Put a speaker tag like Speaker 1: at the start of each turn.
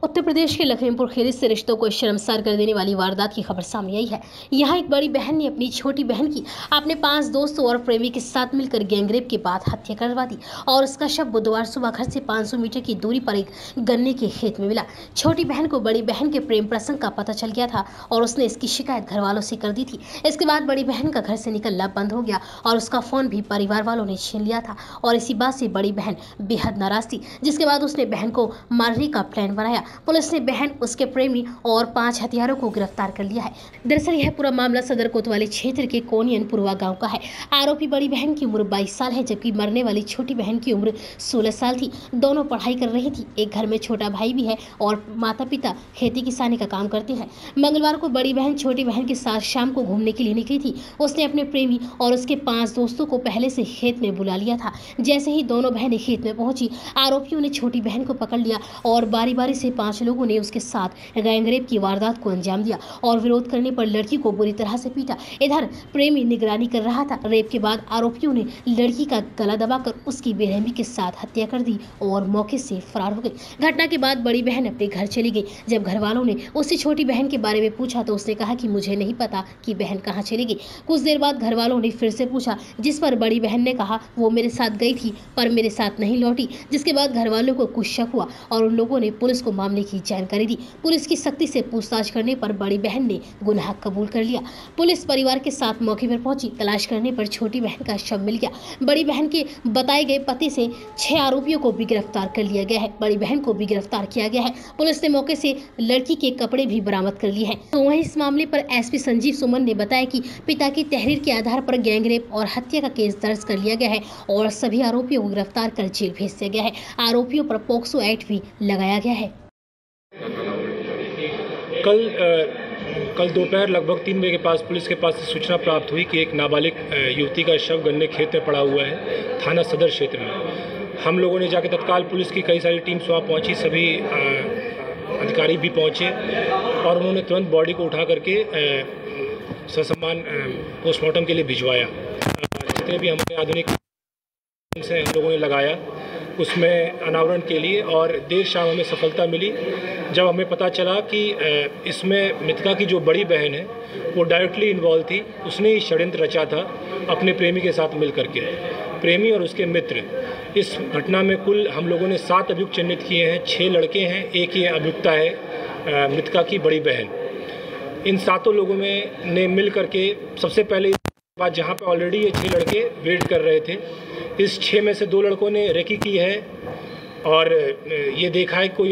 Speaker 1: उत्तर प्रदेश के लखीमपुर खीरी से रिश्तों को शर्मसार कर देने वाली वारदात की खबर सामने आई है। यहाँ एक बड़ी बहन ने अपनी छोटी बहन की अपने 5 दोस्तों और प्रेमी के साथ मिलकर गैंगरेप के बाद हत्या करवा दी और उसका शव बुधवार सुबह घर से 500 मीटर की दूरी पर एक गन्ने के खेत में मिला। छोटी बहन को बड़ी बहन के प्रेम प्रसंग का पता चल गया था और उसने इसकी शिकायत घर वालों से कर दी थी। इसके बाद बड़ी बहन का घर से निकलना बंद हो गया और उसका फोन भी परिवार वालों ने छीन लिया था और इसी बात से बड़ी बहन बेहद नाराज थी, जिसके बाद उसने बहन को मारने का प्लान बनाया। पुलिस ने बहन, उसके प्रेमी और 5 हत्यारों को गिरफ्तार कर लिया है। दरअसल यह पूरा मामला सदर कोतवाली क्षेत्र के कोनियनपुरवा गांव का है। आरोपी बड़ी बहन की उम्र 22 साल है, जबकि मरने वाली छोटी बहन की उम्र 16 साल थी। दोनों पढ़ाई कर रही थी। एक घर में छोटा भाई भी है और माता पिता खेती किसानी का काम करते हैं। मंगलवार को बड़ी बहन छोटी बहन के साथ शाम को घूमने के लिए निकली थी। उसने अपने प्रेमी और उसके 5 दोस्तों को पहले से खेत में बुला लिया था। जैसे ही दोनों बहनें खेत में पहुंची, आरोपियों ने छोटी बहन को पकड़ लिया और बारी बारी से 5 लोगों ने उसके साथ गैंगरेप की वारदात को अंजाम दिया और विरोध करने पर लड़की को बुरी तरह से पीटा। इधर प्रेमी निगरानी कर रहा था। रेप के बाद आरोपियों ने लड़की का गला दबाकर उसकी बेरहमी के साथ हत्या कर दी और मौके से फरार हो गई। घटना के बाद बड़ी बहन अपने घर चली गई। जब घर वालों ने उससे छोटी बहन के बारे में पूछा तो उसने कहा कि मुझे नहीं पता कि बहन कहाँ चली गई। कुछ देर बाद घर वालों ने फिर से पूछा, जिस पर बड़ी बहन ने कहा वो मेरे साथ गई थी पर मेरे साथ नहीं लौटी। जिसके बाद घर वालों को कुछ शक हुआ और उन लोगों ने पुलिस को मामले की जानकारी दी। पुलिस की सख्ती से पूछताछ करने पर बड़ी बहन ने गुनाह कबूल कर लिया। पुलिस परिवार के साथ मौके पर पहुंची। तलाश करने पर छोटी बहन का शव मिल गया। बड़ी बहन के बताए गए पते से 6 आरोपियों को भी गिरफ्तार कर लिया गया है। बड़ी बहन को भी गिरफ्तार किया गया है। पुलिस ने मौके से लड़की के कपड़े भी बरामद कर लिए हैं। तो वहीं इस मामले पर एसपी संजीव सुमन ने बताया कि पिता की तहरीर के आधार पर गैंगरेप और हत्या का केस दर्ज कर लिया गया है और सभी आरोपियों को गिरफ्तार कर जेल भेज दिया गया है। आरोपियों पर पोक्सो एक्ट भी लगाया गया है।
Speaker 2: कल दोपहर लगभग 3 बजे के पास पुलिस के पास सूचना प्राप्त हुई कि एक नाबालिग युवती का शव गन्ने खेत में पड़ा हुआ है, थाना सदर क्षेत्र में। हम लोगों ने जाकर तत्काल पुलिस की कई सारी टीम्स वहाँ पहुँची, सभी अधिकारी भी पहुँचे और उन्होंने तुरंत बॉडी को उठा करके ससम्मान पोस्टमार्टम के लिए भिजवाया। जितने भी हमारे आधुनिक से हम लोगों ने लगाया उसमें अनावरण के लिए, और देर शाम हमें सफलता मिली जब हमें पता चला कि इसमें मृतका की जो बड़ी बहन है वो डायरेक्टली इन्वॉल्व थी। उसने ही षड्यंत्र रचा था अपने प्रेमी के साथ मिल करके। प्रेमी और उसके मित्र। इस घटना में कुल हम लोगों ने 7 अभियुक्त चिन्हित किए हैं। 6 लड़के हैं, एक ही अभियुक्ता है मृतका की बड़ी बहन। इन 7 लोगों में ने मिल करके सबसे पहले बात जहाँ पे ऑलरेडी ये 6 लड़के वेट कर रहे थे, इस 6 में से 2 लड़कों ने रेकी की है और ये देखा है कोई